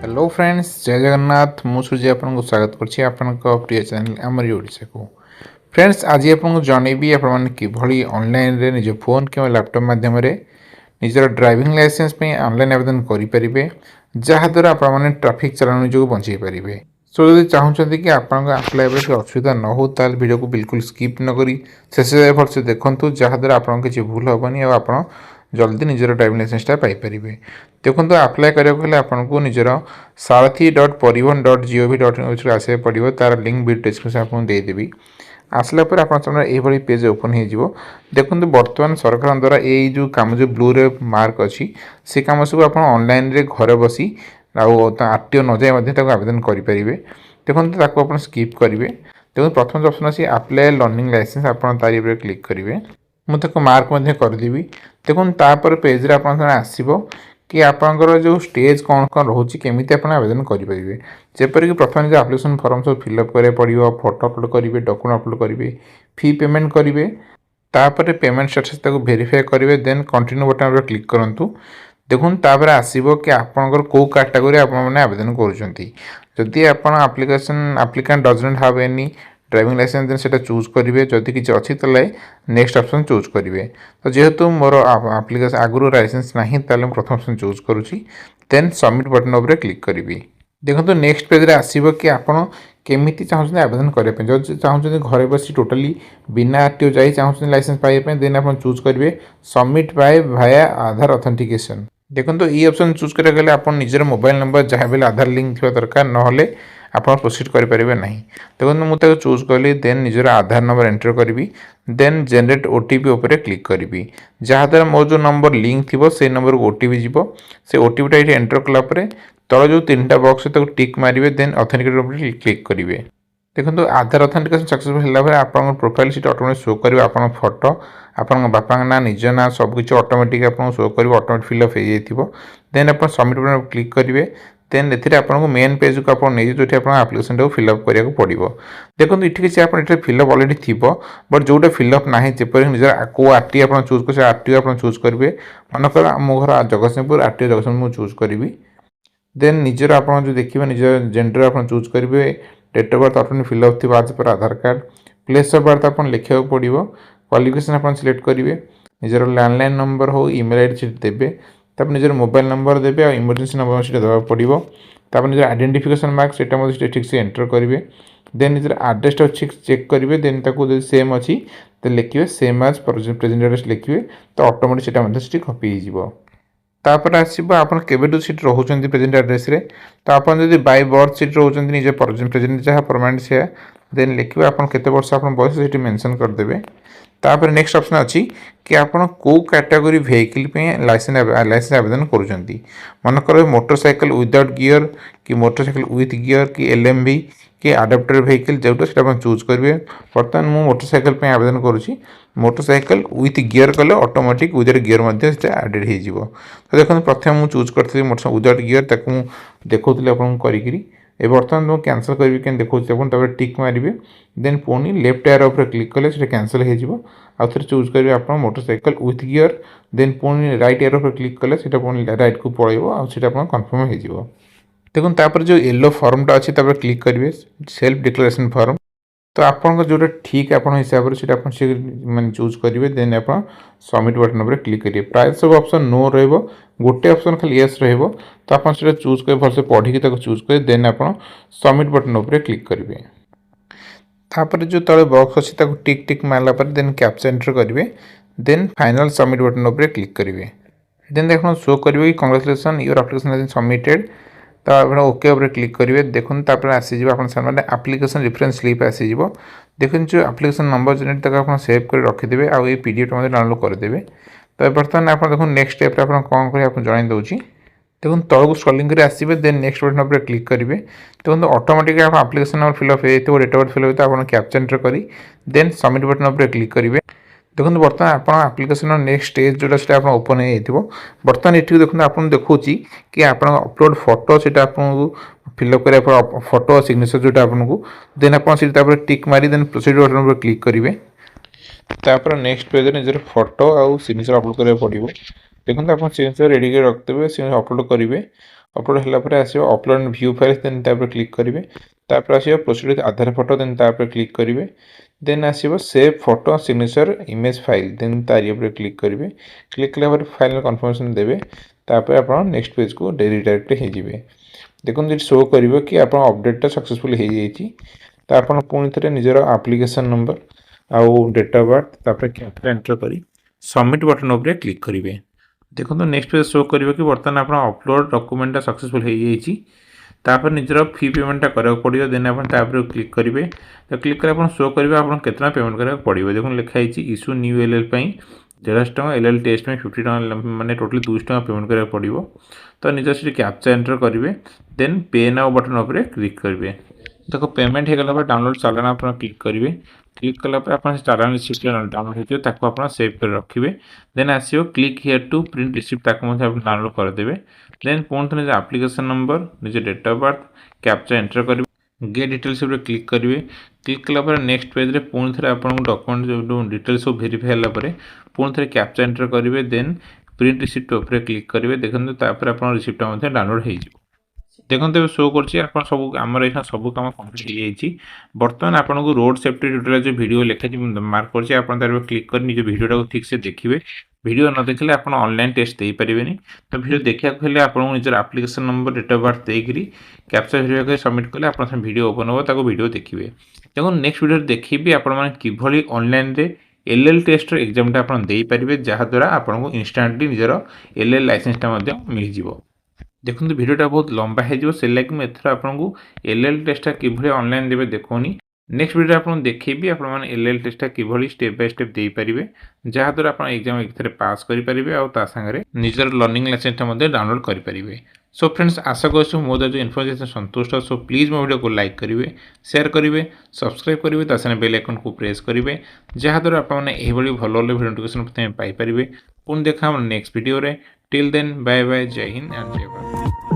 Hello friends जय जगन्नाथ मु सूर्य आपको स्वागत करछि आपनका प्रिय चैनल आमरी ओडिसा को। फ्रेंड्स आज आपको जनइबी आपण माने किभली ऑनलाइन रे निज फोन के लैपटॉप माध्यम रे निजर ड्राइविंग लाइसेंस पे ऑनलाइन आवेदन करि परिबे जहा द्वारा आपण माने ट्रैफिक चालान जो बंचै परिबे। सो यदि चाहउछन्ती कि आपनका अप्लाई बे असुविधा न हो ताल वीडियो को बिल्कुल स्किप न करी शेष जाय फरसे देखंतु जहा द्वारा आपन के भूल होबनी और आपण जल्दी निजर ड्राइविंग लाइसेंसटा पाइपर। देखो अप्लाई करने आपको निजर सारथी.परिवहन.gov.in आसे पड़ो तार लिंक भी डिस्क्रिप्शन आपको देदेवी। आसला पर आप पेज ओपन हो देखो बर्तमान सरकार द्वारा ये जो कम जो ब्लू रे मार्क अच्छी से कम सब आप ऑनलाइन रे घर बसी आरटीओ न जाए आवेदन करेंगे। देखो आप स्किप करेंगे। देखो प्रथम ऑप्शन अच्छी अप्लाई लर्निंग लाइसेंस आप तार क्लिक करेंगे। मुझे मार्क करदेवी। देखो तापर पेज आप आसो कि आपंकर जो स्टेज कौन कौन रोचे केमी आप आवेदन करेंगे। जेपरिक प्रथम जो आप्लिकेसन फॉर्म सब फिलअप करा पड़ो फोटो अपलोड करेंगे डॉक्यूमेंट अपलोड करेंगे फी पेमेंट करेंगे तापर पेमेंट स्टेटस वेरीफाई करेंगे देन कंटिन्यू बटन पर क्लिक करूँ। देखो तापर आसो कि आपंकर कौ कैटेगरी आपने आवेदन करुँच application applicant does not have any driving licence then सेटा चूज करेंगे जदि किसी अच्छी तेल नेक्स्ट ऑप्शन चूज करेंगे। तो जेहेतु मोर आप्लिकेसन आगुरी लाइसेंस ना ताले प्रथम ऑप्शन चूज करुँची देन सबमिट बटन उपर क्लिक करी। देखो नेक्स्ट पेज रे आसीबो कि आपण केमी चाहते आवेदन करने जो चाहते घर बस टोटाली बिना आरटीओ जाई चाहते लाइसेंस पाइबा देन आप चूज करेंगे submit by Bhaya Aadhaar authentication. देखो ये ऑप्शन चूज करेंगे आप निजर मोबाइल नंबर जहाँ भी आधार लिंक थी दरकार ना आप प्रोसीड करेंगे ना। देखो मुझे चूज कली देन निजर आधार नंबर एंटर करी देन जेनेरेट ओटीपी उपर क्लिक करी जहाँद्वारा मोर जो नंबर लिंक थी से नंबर को ओटीपी जीव से ओटीपीटा ये एंटर कलापर तल जो तीन टा बॉक्स टिक मारे देन ऑथेंटिकेट क्लिक करेंगे। देखो आधार ऑथेंटिकेशन सक्सेसफुल है आप प्रोफाइल सीट ऑटोमेटिक शो कर आप फोटो आप बापा ना निज ना सबकि ऑटोमेटिक आपको शो कर ऑटोमेटिक फिलअप हो जाए देन आप सबमिट बटन क्लिक करेंगे देन ए आपको मेन पेज को आप जो आप्लिकेसन टाइम फिलअप करा पड़ो। देखो ये किसी आप फिलअप अलरेडी थी बट जोटा फिलअप ना जपर निजर को आरटी आप चूज कर आरटीओ आप चूज करेंगे मनकर मो घर जगतसिंहपुर आरटीओ जगतसिंहपुर चूज करी देन निजर आप जो देखिए निजर जेंडर आप चूज करेंगे date of birth automatic fill up थी आज पर Aadhaar card place of birth आप लिखा पड़ो क्वालिफिकेशन आप सिलेक्ट करेंगे निजर लैंडलाइन नंबर हो ईमेल आईडी से देवे तब निजर मोबाइल नंबर देवे और इमरजेंसी नंबर से देवा पड़ो तब निजर आइडेंटिफिकेशन मार्क से ठीक से एंटर करेंगे देन निजर आड्रेस चेक करेंगे देन सेम अच्छी तो लिखिए सेम आज प्रेजेंट एड्रेस लिखिए तो ऑटोमेटिक से कपी हो तापर आसो आप सीट रोचे प्रेजेंट एड्रेस रे तो आप बाय बर्थ सीट रोचे निज प्रेजेंट जहाँ परमानेंट से देन लिखिए आप केते वर्ष आप बयस से मेंशन करदेवे। तापर नेक्स्ट ऑप्शन अच्छी कि आप कौ कैटेगरी व्हीकल पे लाइसेंस आवेदन करुँच मनकर मोटरसाइकिल विदाउट गियर कि मोटरसाइकिल विथ गियर कि एलएमवी कि आडाप्टर व्हीकल जोटा से चूज करेंगे। बर्तमान मुझे मोटरसाइकिल पे आवेदन करुँची मोटरसाइकिल विथ गियर कले ऑटोमेटिक विदाउट गियर आडेड हो। तो देखो प्रथम मुझे चूज करी मोटर विदाउट गियर ताकू देखी आपको करी बर्तमान मुझे कैंसल करी क्या देखो टिक मारे देन पुणी लेफ्ट एरो पर क्लिक कले कैंसल हो थे चूज करेंगे आप मोटरसाइकिल विथ गियर देन पुणी राइट एरो पर क्लिक कले पुणी राइट को पड़ो आटा कन्फर्म हो। देखो तापर जो येलो फॉर्मटा अच्छी क्लिक करेंगे सेल्फ डिक्लेरेशन फॉर्म तो आपको जोटा ठीक आप हिसाब से मैंने चूज करेंगे देन आप सबमिट बटन पर क्लिक करेंगे प्राय सब ऑप्शन नो रोटे ऑप्शन खाली येस तो आप चूज कर भलसे पढ़ी चूज कर देन आप सबमिट बटन पर क्लिक करेंगे। तापर जो तले बॉक्स अच्छी टिक टिक मारला देन कैप्चा एंटर करेंगे देन फाइनल सबमिट बटन पर क्लिक करेंगे देन देखो शो करेंगे congratulation your application has submitted तो आप ओके उपर क्लिक करेंगे। देखो आसीज आप आप्लिकेसन रेफरेंस स्लिप आसीज देखो जो आप्लिकेसन नंबर जनरेट तक आप सेव कर रखिदे आ पीडीएफ डाउनलोड करदे। तो बर्तमान आप देखो नेक्स्ट स्टेप आप कौन कर जन दूसरी देखो तौक स्क्रॉलिंग कर आसवे देन नेक्स्ट बटन पर क्लिक करेंगे। देखो ऑटोमेटिक आप आप्लिकेसन नंबर फिलअप हो डेट ऑफ बर्थ फिलअप होता आप कैप्चा एंटर करी देन सबमिट बटन पर क्लिक करेंगे। देखो बर्तमान आप आप्लिकेसन नेक्स्ट स्टेज जोटा आप ओपन हो बर्तमान ये देखो आप देखा कि आप अपलोड फोटो से आपको फिलअप कर फोटो सिग्नेचर जोटा आपको देन आप टिक मारी देन प्रोसीड बटन पर क्लिक करेंगे। तापर नेक्स्ट पेज निजर फोटो आउ सिग्नेचर अपलोड करा पड़ो देखो आप सिग्नेचर रेडी कर रखिथे सिग्नेचर अपलोड करेंगे अपलोड होगापर आसो upload view file then click करेंगे तापर आसो proceed Aadhaar photo then click करेंगे देन आसो save photo signature image file then तारी क्लिक करेंगे क्लिक कलापर फाइनल कन्फर्मेशन देवे तापर आप नेक्स्ट पेज को रिडायरेक्ट हो देखो ये शो कर कि आप अपडेटा सक्सेसफुल हो जाइए तो आप पुणी थे निजर आप्लिकेसन नंबर आउ डेट ऑफ बर्थ तापर कैप्चा एंटर कर सबमिट बटन उपर क्लिक करेंगे देखो नेक्स्ट पेज शो कर कि बर्तमान आप अपलोड डॉक्यूमेंटा सक्सेसफुल हो जाइए तापर निजर फी पेमेंटा करा पड़ो देन आप क्लिक करेंगे तो क्लिक कर शो करेंगे आप केतना पेमेंट करा पड़ो देखो लिखाई इश्यू न्यू एल एल 150 टका एल एल टेस्ट में 50 टका माने टोटल 200 टका पेमेंट करा पड़ो तो निज से कैप्चा एंटर करेंगे देन पे नाउ बटन उपर क्लिक करेंगे देखो पेमेंट हो गला डाउनलोड चालान आप क्लिक करेंगे क्लिक कलापर आप चालान रिसीप्ट डाउनलोड होता सेव कर रखिए देन आसो click here to print receipt download करदे देन पुणी थे आप्लिकेसन नंबर निज date of birth captcha enter करेंगे गेट डिटेल्स क्लिक करेंगे क्लिक कलापर नेक्स्ट पेज में पुणी थे आप डॉक्यूमेंट डिटेल्स सब वेरीफाई होगापर पुणी थे कैप्चा एंटर करेंगे देन प्रिंट रिसीप्ट उपर क्लिक करेंगे देखते तापर आप रिसीप्टा डाउनलोड हो देखते शो कर सब आमर यहाँ सब कम कम्प्लीट हो बर्तमान आपको रोड सेफ्टी ट्यूटोरियल जो वीडियो लिखाई मार्क कर क्लिक कर निज वीडियो ठीक से देखिए वीडियो न देखले आप ऑनलाइन टेस्ट दे पारे तो वीडियो देखा हेल्ले आपको निजर application number date of birth देकरी कैप्चा वेरीफाई सबमिट कले आप वीडियो ओपन हो वीडियो देखिए देखो नेक्स्ट वीडियो देखिए आपभली ऑनलाइन रे एल एल टेस्ट एग्जाम आप पारे जहाद्वारा आपको इंस्टांटली निजर एल एल लाइसेंसटा मिल जाए देखो वीडियोटा बहुत लंबा हो से लगे मुझे आपको एल एल टेस्टा कि ऑनलाइन देवे देखनी नेक्स्ट वीडियो आपको देखी आप एल एल टेस्टा कि स्टेप बाय स्टेप दे पारे जहाद्वारा आप एग्जाम एक पास करेंगे और सागर निजर लर्निंग लाइसेंसटा डाउनलोड करेंगे सो फ्रेंड्स आशा कर मो जो इनफर्मेशन संतुष्ट सो प्लीज मो वीडियो को लाइक करेंगे शेयर करेंगे सब्सक्राइब करेंगे ता साथ बेल आइकन को प्रेस करेंगे जहाद्वारा आपने भल भल वीडियो नोटिफिकेशन प्रथम पाइपर पुणी देखा next video till then bye bye जय हिंद एंड जय भारत।